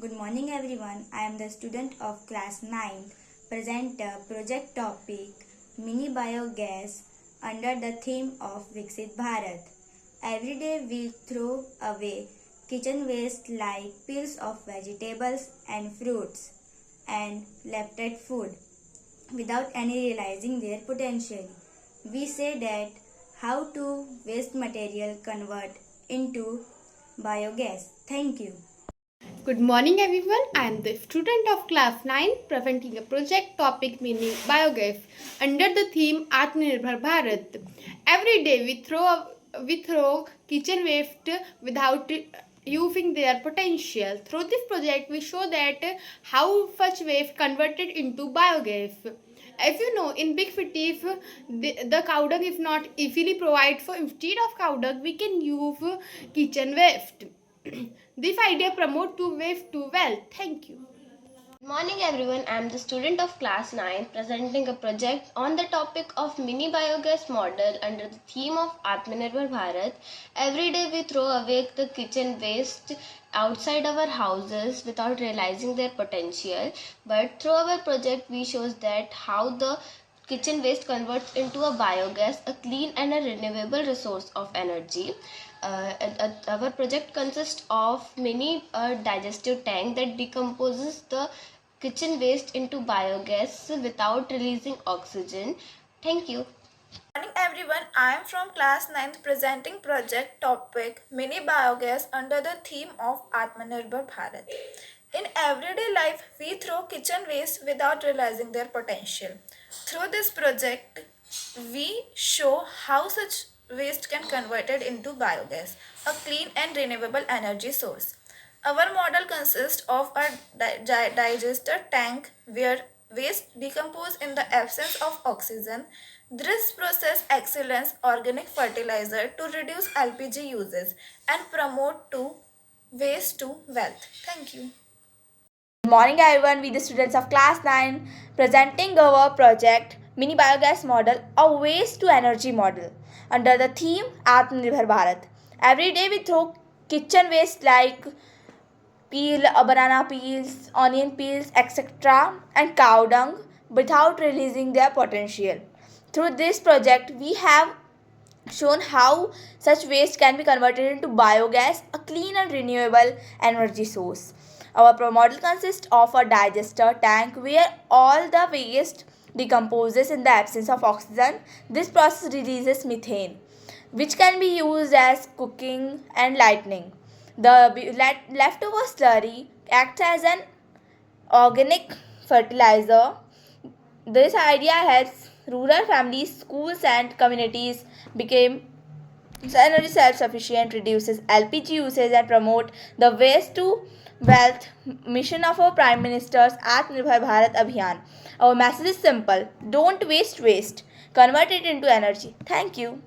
Good morning everyone. I am the student of class 9th. Present a project topic Mini Biogas under the theme of Viksit Bharat. Every day we throw away kitchen waste like peels of vegetables and fruits and lefted food without any realizing their potential. We say that how to waste material convert into biogas. Thank you. Good morning everyone. I am the student of class 9 presenting a project topic meaning biogas under the theme Atmanirbhar Bharat. Every day we throw kitchen waste without using their potential. Through this project we show that how such waste converted into biogas. As you know, in big cities, the cow dung is not easily provided. So instead of cow dung, we can use kitchen waste. This idea promotes to waste to wealth. Thank you. Good morning everyone, I am the student of class 9 presenting a project on the topic of mini biogas model under the theme of Atmanirbhar Bharat. Every day we throw away the kitchen waste outside our houses without realizing their potential, but through our project we shows that how the kitchen waste converts into a biogas, a clean and a renewable resource of energy. Our project consists of mini digestive tank that decomposes the kitchen waste into biogas without releasing oxygen. Thank you. Good morning everyone, I am from class 9th presenting project topic Mini Biogas under the theme of Atmanirbhar Bharat. In everyday life, we throw kitchen waste without realizing their potential. Through this project, we show how such waste can converted into biogas, a clean and renewable energy source. Our model consists of a digester tank where waste decompose in the absence of oxygen. This process accelerates organic fertilizer to reduce LPG uses and promote to waste to wealth. Thank you. Good morning everyone, we the students of class 9 presenting our project Mini Biogas Model, a waste to energy model under the theme Atmanirbhar Bharat. Every day we throw kitchen waste like banana peels, onion peels, etc. and cow dung without releasing their potential. Through this project we have shown how such waste can be converted into biogas, a clean and renewable energy source. Our model consists of a digester tank where all the waste decomposes in the absence of oxygen. This process releases methane, which can be used as cooking and lighting. The leftover slurry acts as an organic fertilizer. This idea helps rural families, schools, and communities become energy self-sufficient, reduces LPG usage, and promote the waste to wealth mission of our Prime Minister's Atmanirbhar Bharat Abhiyan. Our message is simple: don't waste waste. Convert it into energy. Thank you.